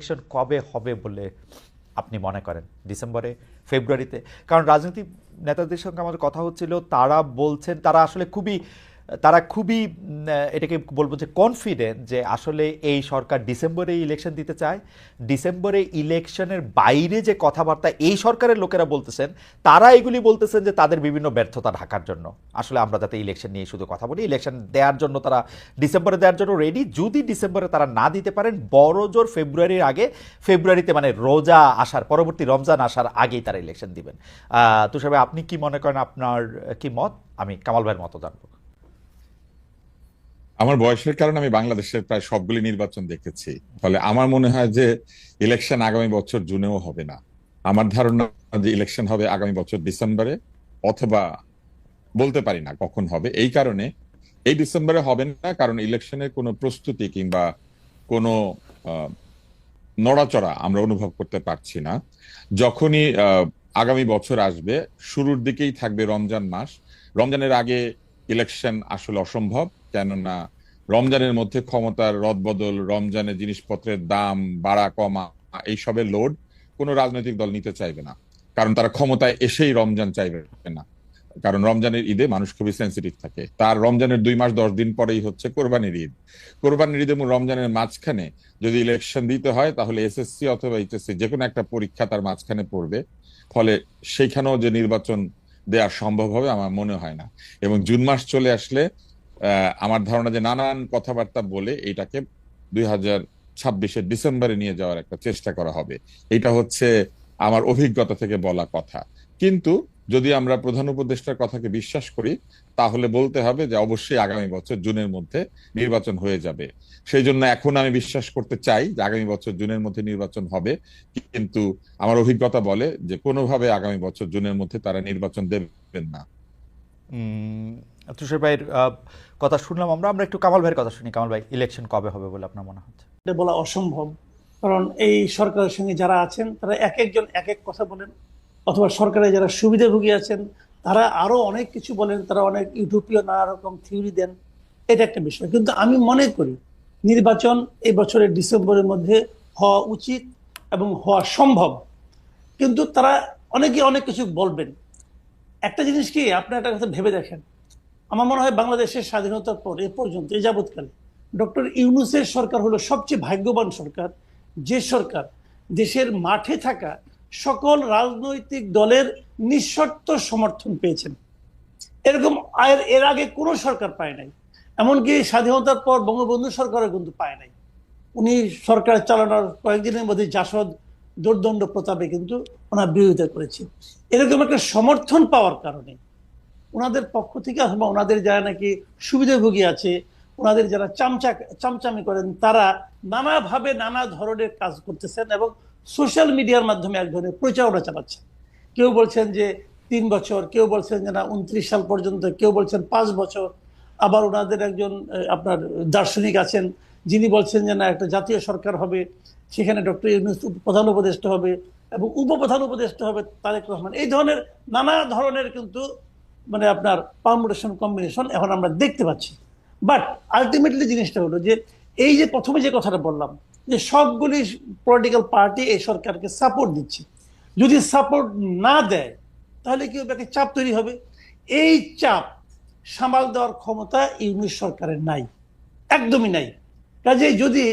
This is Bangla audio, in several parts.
ইলেকশন কবে হবে বলে আপনি মনে করেন? ডিসেম্বরে, ফেব্রুয়ারিতে? কারণ রাজনৈতিক নেতাদের সঙ্গে আমাদের কথা হচ্ছিল, তারা বলছেন তারা খুবই এটাকে বলবো যে কনফিডেন্ট যে আসলে এই সরকার ডিসেম্বরে ইলেকশন দিতে চায়। ডিসেম্বরে ইলেকশনের বাইরে যে কথাবার্তা এই সরকারের লোকেরা বলতেছেন, তারা এগুলি বলতেছেন যে তাদের বিভিন্ন ব্যর্থতা ঢাকার জন্য আসলে আমরা যাতে ইলেকশন নিয়ে শুধু কথা বলি, ইলেকশন দেওয়ার জন্য তারা ডিসেম্বরে দেওয়ার জন্য রেডি। যদি ডিসেম্বরে তারা না দিতে পারেন, বড় জোর ফেব্রুয়ারির আগে, ফেব্রুয়ারিতে মানে রোজা আসার পরবর্তী রমজান আসার আগেই তারা ইলেকশন দিবেন। তুষার ভাই, আপনি কি মনে করেন? আপনার কি মত? আমি কামাল ভাইয়ের মতো জানবো। আমার বয়সের কারণে আমি বাংলাদেশের প্রায় সবগুলি নির্বাচন দেখেছি। ফলে আমার মনে হয় যে ইলেকশন আগামী বছর জুনেও হবে না। আমার ধারণা যে ইলেকশন হবে আগামী বছর ডিসেম্বরে, অথবা বলতে পারি না কখন হবে। এই কারণে এই ডিসেম্বরে হবে না, কারণ ইলেকশনের কোনো প্রস্তুতি কিংবা কোনো আহ, নড়াচড়া আমরা অনুভব করতে পারছি না। যখনই আগামী বছর আসবে, শুরুর দিকেই থাকবে রমজান মাস। রমজানের আগে ইলেকশন আসলে অসম্ভব, কেননা রমজানের মধ্যে ক্ষমতার রদবদল, রমজানের জিনিসপত্রের দাম বাড়া কমা, এইসবের লোড কোনো রাজনৈতিক দল নিতে চাইবে না। কারণ তারা ক্ষমতায় এসেই রমজান চাইবে না। কারণ রমজানের ঈদে মানুষ খুবই সেন্সিটিভ থাকে। তার রমজানের 2 মাস 10 দিন পরেই হচ্ছে কোরবানির ঈদ। কোরবানির ঈদ এবং রমজানের মাঝখানে যদি ইলেকশন দিতে হয়, তাহলে এসএসসি অথবা এইচএসসি যে কোনো একটা পরীক্ষা তার মাঝখানে পড়বে। ফলে সেইখানেও যে নির্বাচন দেওয়া সম্ভব হবে আমার মনে হয় না। এবং জুন মাস চলে আসলে আমার ধারণা যে নানান কথাবার্তা বলে এইটাকে 2026-এর ডিসেম্বরে নিয়ে যাওয়ার একটা চেষ্টা করা হবে। এটা হচ্ছে আমার অভিজ্ঞতা থেকে বলা কথা। কিন্তু যদি আমরা প্রধান উপদেষ্টার কথাকে বিশ্বাস করি, তাহলে বলতে হবে যে অবশ্যই আগামী বছর জুনের মধ্যে নির্বাচন হয়ে যাবে। সেই জন্য এখন আমি বিশ্বাস করতে চাই যে আগামী বছর জুনের মধ্যে নির্বাচন হবে। কিন্তু আমার অভিজ্ঞতা বলে যে কোনোভাবে আগামী বছর জুনের মধ্যে তারা নির্বাচন দেবেন না। উম, তুষার ভাইয়ের কথা শুনলাম। আমরা আমরা একটু কামাল ভাইয়ের কথা শুনি। কামাল ভাই, ইলেকশন কবে হবে বলে আপনার মনে হচ্ছে? এটা বলা অসম্ভব। কারণ এই সরকারের সঙ্গে যারা আছেন তারা এক একজন এক এক কথা বলেন, অথবা সরকারের যারা সুবিধাভোগী আছেন তারা আরো অনেক কিছু বলেন, তারা অনেক ইউটোপীয় নানা রকম থিওরি দেন। এটা একটা বিষয়। কিন্তু আমি মনে করি নির্বাচন এই বছরের ডিসেম্বরের মধ্যে হওয়া উচিত এবং হওয়া সম্ভব। কিন্তু তারা অনেকে অনেক কিছু বলবেন। একটা জিনিস কি, আপনি একটা কথা ভেবে দেখেন। আমার মনে হয় বাংলাদেশের স্বাধীনতার পর এ পর্যন্ত এই যাবৎকালে ডক্টর ইউনূসের সরকার হলো সবচেয়ে ভাগ্যবান সরকার, যে সরকার দেশের মাঠে থাকা সকল রাজনৈতিক দলের নিঃশর্ত সমর্থন পেয়েছেন। এরকম এর আগে কোনো সরকার পায় নাই। এমনকি স্বাধীনতার পর বঙ্গবন্ধু সরকারও কিন্তু পায় নাই। উনি সরকার চালানোর কয়েকদিনের মধ্যে জাসদ দোর্দণ্ড প্রতাপে কিন্তু ওনার বিরোধিতা করেছে। এরকম একটা সমর্থন পাওয়ার কারণে ওনাদের পক্ষ থেকে, অথবা ওনাদের যারা নাকি সুবিধাভোগী আছে, ওনাদের যারা চামচামি করেন, তারা নানাভাবে নানা ধরনের কাজ করতেছেন এবং সোশ্যাল মিডিয়ার মাধ্যমে এক ধরনের প্রচারণা চালাচ্ছেন। কেউ বলছেন যে 3 বছর, কেউ বলছেন যে না 29 সাল পর্যন্ত, কেউ বলছেন 5 বছর। আবার ওনাদের একজন আপনার দার্শনিক আছেন যিনি বলছেন যে না একটা জাতীয় সরকার হবে, সেখানে ডক্টর ইউনূস প্রধান উপদেষ্টা হবে এবং উপপ্রধান উপদেষ্টা হবে তারেক রহমান। এই ধরনের নানা ধরনের কিন্তু মানে আপনার পারমুটেশন কম্বিনেশন এখন আমরা দেখতে পাচ্ছি। বাট আলটিমেটলি জিনিসটা হলো যে এই যে প্রথমে যে কথাটা বললাম যে সবগুলি পলিটিক্যাল পার্টি এই সরকারকে সাপোর্ট দিচ্ছে, যদি সাপোর্ট না দেয় তাহলে কি হবে? একটা চাপ তৈরি হবে। এই চাপ সামাল দেওয়ার ক্ষমতা ইউনূস সরকারের নাই, একদমই নাই। কাজেই যদি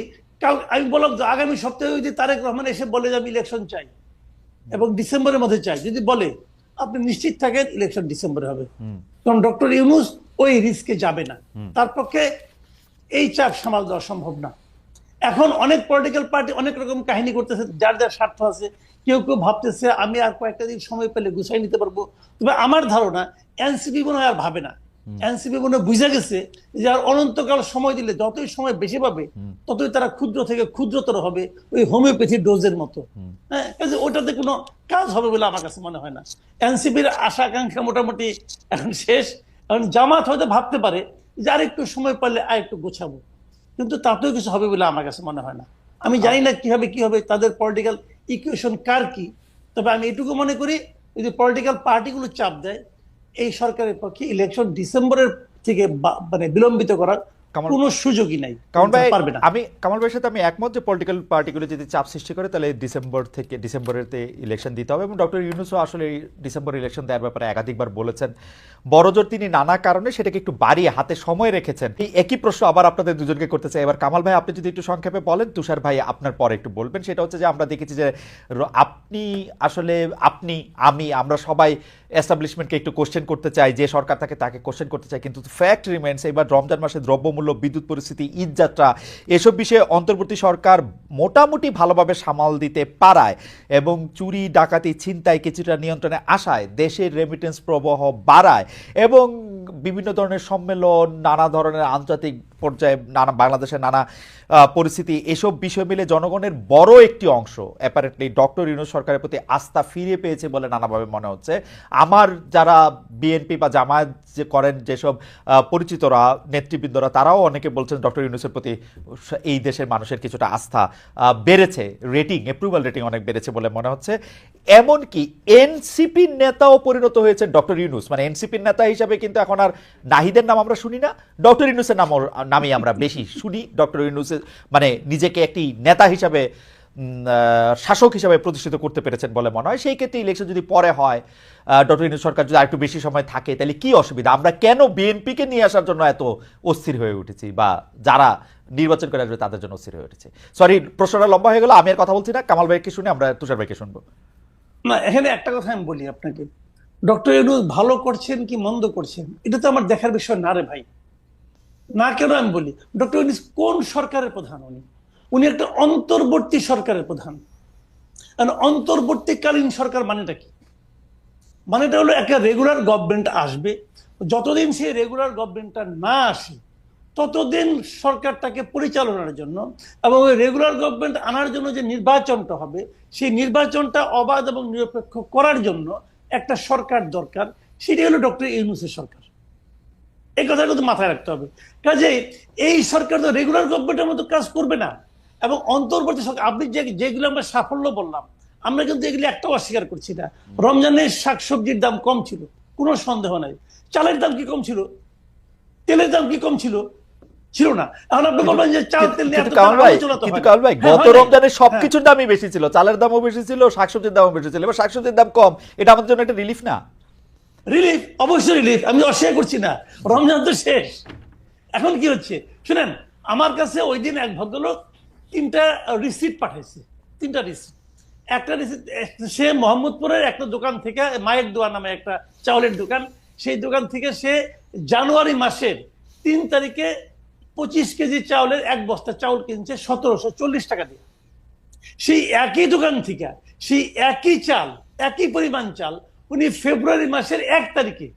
আমি বললাম তো আগামী সপ্তাহে যদি তারেক রহমান এসে বলে যে আমি ইলেকশন চাই এবং ডিসেম্বরের মধ্যে চাই, যদি বলে, আপনি নিশ্চিত থাকেন ইলেকশন ডিসেম্বরে হবে। কারণ ডক্টর ইউনূস ওই রিস্কে যাবে না, তার পক্ষে এই চাপ সামাল দেওয়া সম্ভব না। এখন অনেক পলিটিক্যাল পার্টি অনেক রকম কাহিনী করতেছে, যার যার স্বার্থ আছে। কেউ কেউ ভাবতেছে আমি আর কয়েকটা দিন সময় পেলে গুছাই নিতে পারবো। তবে আমার ধারণা এনসিপি মনে হয় আর ভাবে না। এনসিপি মনে বুঝে গেছে যে আর অনন্তকাল সময় দিলে যতই সময় বেশি পাবে ততই তারা ক্ষুদ্র থেকে ক্ষুদ্রতর হবে, ওই হোমিওপ্যাথি ডোজের মতো। হ্যাঁ, ওটাতে কোনো কাজ হবে বলে আমার কাছে মনে হয় না। এনসিপির আশা আকাঙ্ক্ষা মোটামুটি এখন শেষ। এখন জামাত হয়তো ভাবতে পারে যে আর একটু সময় পারলে আর একটু গোছাবো, কিন্তু তাতেও কিছু হবে বলে আমার কাছে মনে হয় না। আমি জানি না কি হবে তাদের পলিটিক্যাল ইকুয়েশন কার কি। তবে আমি এটুকু মনে করি, যদি পলিটিক্যাল পার্টিগুলো চাপ দেয়, এই সরকারের পক্ষে ইলেকশন ডিসেম্বরের থেকে মানে বিলম্বিত করার কামাল কোনো সুযোগই নাই, কামাল ভাই, পারবে না। আমি কামাল ভাইয়ের সাথে আমি একমত যে পলিটিক্যাল পার্টিগুলো যদি চাপ সৃষ্টি করে তাহলে ডিসেম্বরেতে ইলেকশন দিতে হবে, এবং ডক্টর ইউনূসও আসলে এই ডিসেম্বর ইলেকশন দেওয়ার ব্যাপারে একাধিকবার বলেছেন। বড়জোর তিনি নানা কারণে সেটাকে একটু বাড়িয়ে হাতে সময় রেখেছেন। এই একই প্রশ্ন আবার আপনাদের দুজনকে করতে চাই। এবার কামাল ভাই আপনি যদি একটু সংক্ষেপে বলেন, তুষার ভাই আপনার পরে একটু বলবেন। সেটা হচ্ছে যে আমরা দেখেছি যে আমরা সবাই এস্টাবলিশমেন্টকে একটু কোশ্চেন করতে চাই, যে সরকার তাকে কোশ্চেন করতে চাই, কিন্তু ফ্যাক্ট রিমেন্স এবার রমজান মাসে দ্রব্যমূল্য, বিদ্যুৎ পরিস্থিতি, ঈদ যাত্রা, এসব বিষয়ে অন্তর্বর্তী সরকার মোটামুটি ভালোভাবে সামাল দিতে পারায় এবং চুরি, ডাকাতি, ছিনতাই কিছুটা নিয়ন্ত্রণে আসায় দেশের রেমিটেন্স প্রবাহ বাড়ায় এবং বিভিন্ন ধরনের সম্মেলন, নানা ধরনের আন্তর্জাতিক পর্যায়ে বাংলাদেশের নানা পরিস্থিতি, এসব বিষয় মিলে জনগণের বড় একটি অংশ অ্যাপারেন্টলি ডক্টর ইউনূস সরকারের প্রতি আস্থা ফিরে পেয়েছে বলে নানাভাবে মনে হচ্ছে। আমার যারা বিএনপি বা জামায়াত যে করেন যেসব পরিচিতরা, নেতৃবৃন্দরা, তারাও অনেকে বলছেন ডক্টর ইউনূসের প্রতি এই দেশের মানুষের কিছুটা আস্থা বেড়েছে, অ্যাপ্রুভাল রেটিং অনেক বেড়েছে বলে মনে হচ্ছে। এমনকি এনসিপির নেতাও পরিণত হয়েছে ডক্টর ইউনূস, মানে এনসিপির নেতা হিসাবে কিন্তু এখন আর নাহিদের নাম আমরা শুনি না, ডক্টর ইউনূসের নামেই আমরা বেশি শুনি। ডক্টর ইউনূস মানে নিজেকে একটি নেতা হিসাবে, শাসক হিসাবে প্রতিষ্ঠিত করতে পেরেছেন বলে মনে হয়। সেই ক্ষেত্রে ইলেকশন যদি পরে হয়, ডক্টর ইউনূস সরকার যদি আরেকটু বেশি সময় থাকে, তাহলে কি অসুবিধা? আমরা কেন বিএনপিকে নিয়ে আসার জন্য এত অস্থির হয়ে উঠেছি, বা যারা নির্বাচন করে আসবে তাদের জন্য অস্থির হয়ে উঠেছে? সরি, প্রশ্নটা লম্বা হয়ে গেল, আমি আর কথা বলছি না। কামাল ভাইকে শুনে আমরা তুষার ভাইকে শুনবো। না, এখানে একটা কথা আমি বলি আপনাকে, ডক্টর ইউনূস ভালো করছেন কি মন্দ করছেন এটা তো আমার দেখার বিষয় না রে ভাই। না, কেন আমি বলি, ডক্টর ইউনূস কোন সরকারের প্রধান? উনি একটা অন্তর্বর্তী সরকারের প্রধান। অন্তর্বর্তীকালীন সরকার মানেটা কি? মানেটা হলো একটা রেগুলার গভর্নমেন্ট আসবে, যতদিন সেই রেগুলার গভর্নমেন্টটা না আসে ততদিন সরকারটাকে পরিচালনার জন্য এবং ওই রেগুলার গভর্নমেন্ট আনার জন্য যে নির্বাচনটা হবে, সেই নির্বাচনটা অবাধ এবং নিরপেক্ষ করার জন্য একটা সরকার দরকার। সেটি হলো ডক্টর ইউনূসের সরকার। এই কথাটা কিন্তু মাথায় রাখতে হবে। কাজেই এই সরকার তো রেগুলার গভর্নমেন্টের মতো কাজ করবে না। এবং অন্তর্বর্তী সরকার, আপনি যেগুলো আমরা সাফল্য বললাম, আমরা কিন্তু এগুলি একটাও অস্বীকার করছি না। রমজানের শাকসবজির দাম কম ছিল, কোনো সন্দেহ নাই। চালের দাম কি কম ছিল? তেলের দাম কি কম ছিল? ছিল না। এখন আপনি বলবেন যে চাল তেল নিয়ে কিন্তু কামাল ভাই, গত রমজানে সবকিছুর দামই বেশি ছিল, চালের দামও বেশি ছিল, শাকসবজির দামও বেশি ছিল। এবার শাকসবজির দাম কম, এটা আমাদের জন্য একটা রিলিফ না? রিলিফ, অবশ্যই রিলিফ, আমি অস্বীকার করছি না। রমজান তো শেষ, এখন কি হচ্ছে শুনেন। আমার কাছে ওই দিন এক ভদ্রলোক 3টা রিসিট পাঠাইছে, 3টা রিসিট। একটা রিসিট সে মোহাম্মদপুরের একটা দোকান থেকে, মায়ের দোয়া নামে একটা চাউলের দোকান, সেই দোকান থেকে সে জানুয়ারি মাসের 3 তারিখে 25 কেজি চাউলের এক বস্তা চাউল কিনছে 1740 টাকা দিয়ে। সেই একই দোকান থেকে সেই একই চাল, একই পরিমাণ চাল উনি ফেব্রুয়ারি মাসের 1 তারিখে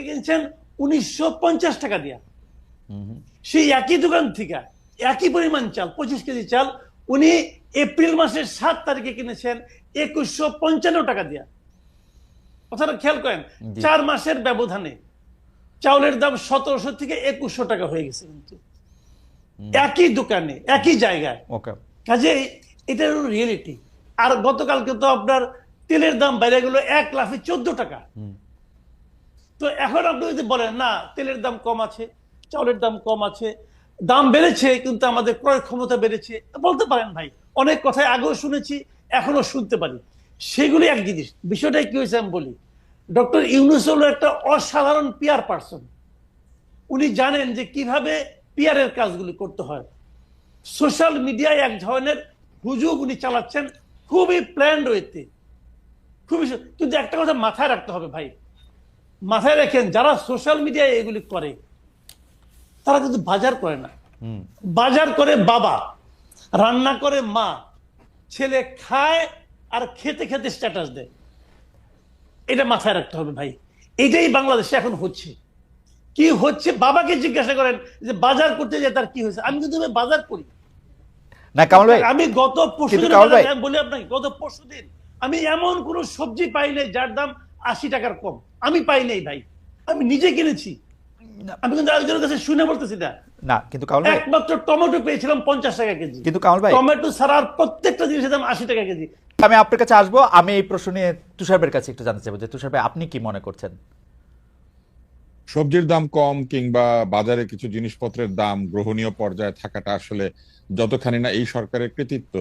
কিনছেন 1950 টাকা দিয়া। সেই একই দোকান থেকে একই পরিমাণ চাল, 25 কেজি চাল, উনি এপ্রিল মাসের 7 তারিখে কিনেছেন 2155 টাকা দিয়া। কথাটা খেয়াল করেন, 4 মাসের ব্যবধানে চাউলের দাম 1700 থেকে 2100 টাকা হয়ে গেছে, কিন্তু একই দোকানে একই জায়গায়। কাজে এটা হলো রিয়েলিটি। আর গতকালকে তো আপনার তেলের দাম বেড়ে গেল 1 লাফে 14 টাকা। তো এখন আপনি যদি বলেন না তেলের দাম কম আছে, চাউলের দাম কম আছে, দাম বেড়েছে কিন্তু আমাদের ক্রয় ক্ষমতা বেড়েছে, বলতে পারেন ভাই। অনেক কথাই আগেও শুনেছি, এখনো শুনতে পারি। সেগুলি এক জিনিস। বিষয়টা কি হয়েছে আমি বলি, ডক্টর ইউনূস হলো একটা অসাধারণ পিআর পার্সন। উনি জানেন যে কিভাবে পিআরের কাজগুলি করতে হয়। সোশ্যাল মিডিয়ায় এক ধরনের হুজুগ উনি চালাচ্ছেন খুবই প্ল্যান্ড ওয়েতে, খুবই। কিন্তু একটা কথা মাথায় রাখতে হবে ভাই, মাথায় রাখেন, যারা সোশ্যাল মিডিয়ায় এগুলি করে তারা কিন্তু বাজার করে না। বাজার করে বাবা, রান্না করে মা, ছেলে খায় আর খেতে খেতে স্ট্যাটাস দেয়। এটা মাথায় রাখতে হবে ভাই। এটাই বাংলাদেশে এখন হচ্ছে। কি হচ্ছে বাবাকে জিজ্ঞাসা করেন যে বাজার করতে যে তার কি হয়েছে। আমি কিন্তু বাজার করি না কামাল ভাই, আমি গত পরশুদিন বলি আপনাকে, গত পরশুদিন আমি এমন কোন সবজি পাই নাই যার দাম 80 টাকার কম। আমি পাই নাই ভাই, আমি নিজে কিনেছি। আমি কিন্তু একজনের কাছে শুনে বলতেছি না। না কিন্তু কামাল ভাই, একমাত্র টমেটো পেয়েছিলাম 50 টাকা কেজি। কিন্তু কামাল ভাই, টমেটো ছাড়া প্রত্যেকটা জিনিসের দাম 80 টাকা কেজি। আমি আপনার কাছে আসবো। আমি এই প্রশ্ন নিয়ে তুষার ভাইয়ের কাছে একটু জানতে চাইবো যে তুষার ভাই আপনি কি মনে করছেন? সবজির দাম কম কিংবা বাজারে কিছু জিনিসপত্রের দাম গ্রহণীয় পর্যায়ে থাকাটা আসলে যতখানি না এই সরকারের কৃতিত্ব,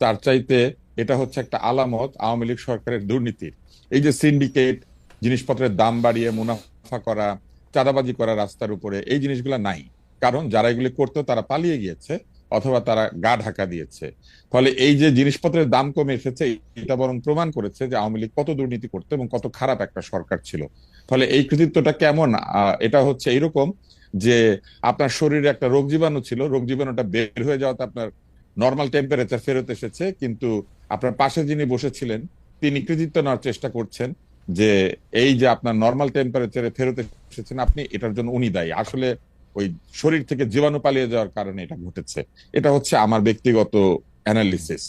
তার চাইতে এটা হচ্ছে একটা আলামত আওয়ামী লীগ সরকারের দুর্নীতির। এই যে সিন্ডিকেট, জিনিসপত্রের দাম বাড়িয়ে মুনাফা করা, চাঁদাবাজি করা রাস্তার উপরে, এই জিনিসগুলো নাই। কারণ যারা এগুলি করতো তারা পালিয়ে গিয়েছে অথবা তারা গা ঢাকা দিয়েছে। ফলে এই যে জিনিসপত্রের দাম কমে এসেছে, এটা বরং প্রমাণ করেছে যে আওয়ামী লীগ কত দুর্নীতি করতো এবং কত খারাপ একটা সরকার ছিল। ফলে এই কৃতিত্বটা কেমন, এটা হচ্ছে এইরকম যে আপনার শরীরে একটা রোগ জীবাণু ছিল, রোগ জীবাণুটা বের হয়ে যাওয়াতে আপনার নর্মাল টেম্পারেচার ফেরত এসেছে, কিন্তু আপনার পাশে যিনি বসেছিলেন তিনি কৃতিত্ব নেওয়ার চেষ্টা করছেন যে এই যে আপনার নর্মাল টেম্পারেচারে ফেরত এসেছেন আপনি, এটার জন্য উনি দায়ী। আসলে ওই শরীর থেকে জীবাণু পালিয়ে যাওয়ার কারণে এটা ঘটেছে। এটা হচ্ছে আমার ব্যক্তিগত অ্যানালিসিস।